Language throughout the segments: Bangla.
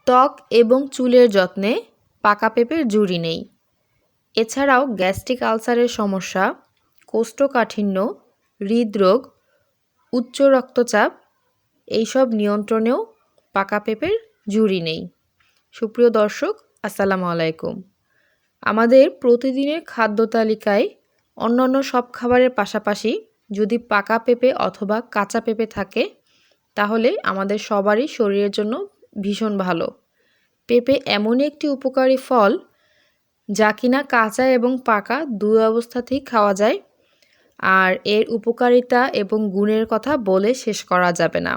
ত্বক এবং চুলের যত্নে পাকা পেঁপের জুড়ি নেই। এছাড়াও গ্যাস্ট্রিক আলসারের সমস্যা, কোষ্ঠকাঠিন্য, হৃদরোগ, উচ্চ রক্তচাপ এইসব নিয়ন্ত্রণেও পাকা পেঁপের জুড়ি নেই। সুপ্রিয় দর্শক, আসসালামু আলাইকুম। আমাদের প্রতিদিনের খাদ্য তালিকায় অন্যান্য সব খাবারের পাশাপাশি যদি পাকা পেঁপে অথবা কাঁচা পেঁপে থাকে তাহলে আমাদের সবারই শরীরের জন্য ভীষণ ভালো। পেঁপে এমনই একটি উপকারী ফল যা কিনা কাঁচা এবং পাকা দুই অবস্থাতেই খাওয়া যায়, আর এর উপকারিতা এবং গুণের কথা বলে শেষ করা যাবে না।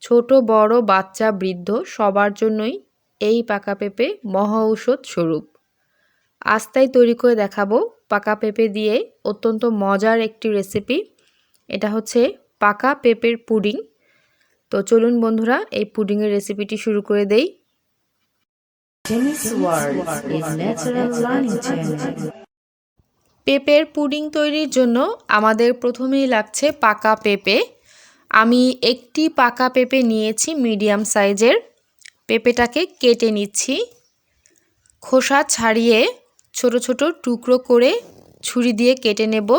ছোট বড় বাচ্চা বৃদ্ধ সবার জন্যই এই পাকা পেঁপে মহা ঔষধ স্বরূপ। আজ তাই তৈরি করে দেখাবো পাকা পেঁপে দিয়ে অত্যন্ত মজার একটি রেসিপি। এটা হচ্ছে পাকা পেঁপের পুডিং। তো চলুন বন্ধুরা, এই পুডিংয়ের রেসিপিটি শুরু করে দেই। পেঁপের পুডিং তৈরির জন্য আমাদের প্রথমেই লাগছে পাকা পেঁপে। আমি একটি পাকা পেঁপে নিয়েছি মিডিয়াম সাইজের। পেঁপেটাকে কেটে নিচ্ছি। খোসা ছাড়িয়ে ছোট ছোট টুকরো করে ছুরি দিয়ে কেটে নেব।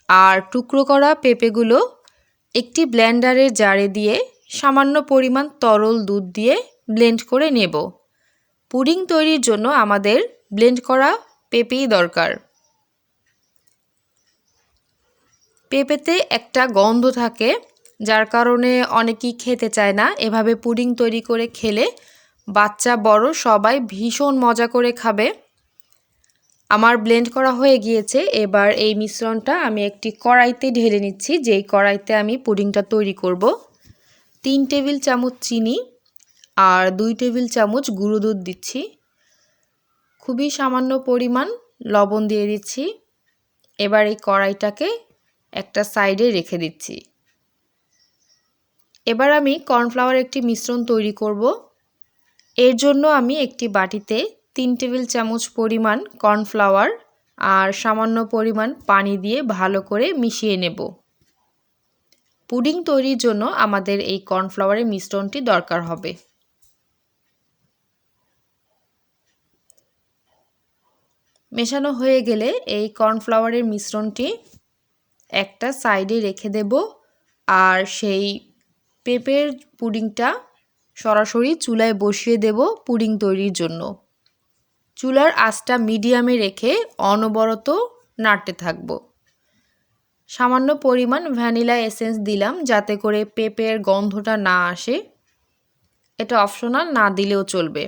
আর টুকরো করা পেঁপেগুলো একটি ব্লেন্ডারের জারে দিয়ে সামান্য পরিমাণ তরল দুধ দিয়ে ব্লেন্ড করে নেব। পুডিং তৈরির জন্য আমাদের ব্লেন্ড করা পেঁপেই দরকার। পেঁপেতে একটা গন্ধ থাকে, যার কারণে অনেকেই খেতে চায় না। এভাবে পুডিং তৈরি করে খেলে বাচ্চা বড় সবাই ভীষণ মজা করে খাবে। আমার ব্লেন্ড করা হয়ে গিয়েছে। এবার এই মিশ্রণটা আমি একটি কড়াইতে ঢেলে নিচ্ছি, যেই কড়াইতে আমি পুডিংটা তৈরি করব। 3 টেবিল চামচ চিনি আর 2 টেবিল চামচ গুঁড়ো দুধ দিচ্ছি। খুবই সামান্য পরিমাণ লবণ দিয়ে দিচ্ছি। এবার এই কড়াইটাকে একটা সাইডে রেখে দিচ্ছি। এবার আমি কর্নফ্লাওয়ার একটি মিশ্রণ তৈরি করব। এর জন্য আমি একটি বাটিতে 3 টেবিল চামচ পরিমাণ কর্নফ্লাওয়ার আর সামান্য পরিমাণ পানি দিয়ে ভালো করে মিশিয়ে নেব। পুডিং তৈরির জন্য আমাদের এই কর্নফ্লাওয়ারের মিশ্রণটি দরকার হবে। মেশানো হয়ে গেলে এই কর্নফ্লাওয়ারের মিশ্রণটি একটা সাইডে রেখে দেব। আর সেই পেঁপের পুডিংটা সরাসরি চুলায় বসিয়ে দেব পুডিং তৈরির জন্য। চুলার আঁচটা মিডিয়ামে রেখে অনবরত নাড়তে থাকব। সামান্য পরিমাণ ভ্যানিলা এসেন্স দিলাম যাতে করে পেঁপের গন্ধটা না আসে। এটা অপশনাল, না দিলেও চলবে।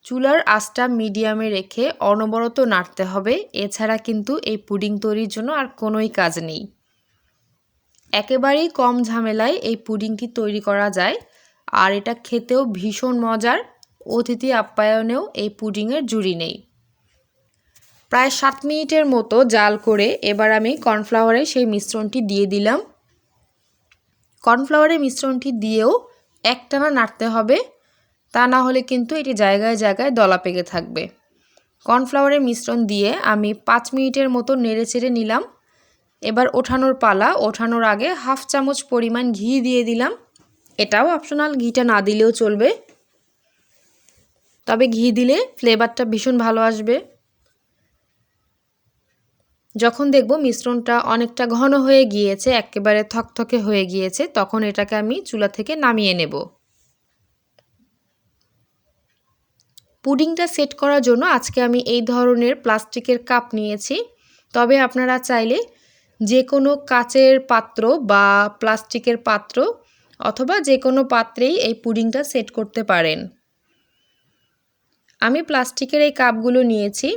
চুলার আঁচটা মিডিয়ামে রেখে অনবরত নাড়তে হবে। এছাড়া কিন্তু এই পুডিং তৈরির জন্য আর কোনোই কাজ নেই। একেবারেই কম ঝামেলায় এই পুডিংটি তৈরি করা যায়, আর এটা খেতেও ভীষণ মজার। অতিথি আপ্যায়নেও এই পুডিংয়ের জুড়ি নেই। প্রায় 7 মিনিটের মতো জাল করে এবার আমি কর্নফ্লাওয়ারে সেই মিশ্রণটি দিয়ে দিলাম। কর্নফ্লাওয়ারের মিশ্রণটি দিয়েও একটানা নাড়তে হবে, তা না হলে কিন্তু এটি জায়গায় জায়গায় দলা পেকে থাকবে। কর্নফ্লাওয়ারের মিশ্রণ দিয়ে আমি 5 মিনিটের মতো নেড়ে চেড়ে নিলাম। এবার ওঠানোর পালা। ওঠানোর আগে হাফ চামচ পরিমাণ ঘি দিয়ে দিলাম। এটাও অপশনাল, ঘিটা না দিলেও চলবে, তবে ঘি দিলে ফ্লেভারটা ভীষণ ভালো আসবে। যখন দেখব মিশ্রণটা অনেকটা ঘন হয়ে গিয়েছে, একেবারে থকথকে হয়ে গিয়েছে, তখন এটাকে আমি চুলা থেকে নামিয়ে নেব। পুডিংটা সেট করার জন্য আজকে আমি এই ধরনের প্লাস্টিকের কাপ নিয়েছি, তবে আপনারা চাইলে যে কোনো কাচের পাত্র বা প্লাস্টিকের পাত্র অথবা যে কোনো পাত্রেই এই পুডিংটা সেট করতে পারেন। আমি প্লাস্টিকের এই কাপগুলো নিয়েছি,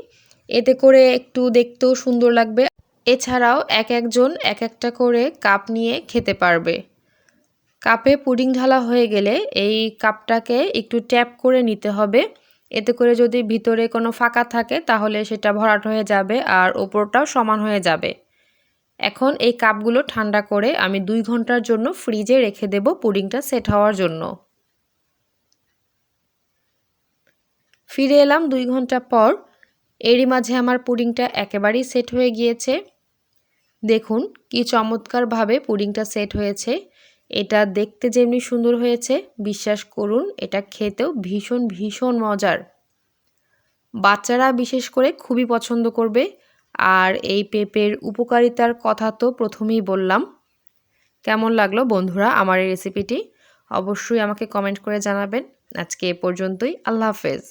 এতে করে একটু দেখতেও সুন্দর লাগবে। এছাড়াও এক একজন এক একটা করে কাপ নিয়ে খেতে পারবে। কাপে পুডিং ঢালা হয়ে গেলে এই কাপটাকে একটু ট্যাপ করে নিতে হবে। এতে করে যদি ভিতরে কোনো ফাঁকা থাকে তাহলে সেটা ভরাট হয়ে যাবে আর ওপরটাও সমান হয়ে যাবে। এখন এই কাপগুলো ঠান্ডা করে আমি 2 ঘন্টার জন্য ফ্রিজে রেখে দেব পুডিংটা সেট হওয়ার জন্য। ফিরে এলাম 2 ঘন্টা পর। এরই মাঝে আমার পুডিংটা একেবারেই সেট হয়ে গিয়েছে। দেখুন কি চমৎকারভাবে পুডিংটা সেট হয়েছে। এটা দেখতে যেমনি সুন্দর হয়েছে, বিশ্বাস করুন এটা খেতেও ভীষণ ভীষণ মজার। বাচ্চারা বিশেষ করে খুবই পছন্দ করবে। আর এই পেঁপের উপকারিতার কথা তো প্রথমেই বললাম। কেমন লাগলো বন্ধুরা আমার এই রেসিপিটি? অবশ্যই আমাকে কমেন্ট করে জানাবেন। আজকে এ পর্যন্তই। আল্লাহ হাফেজ।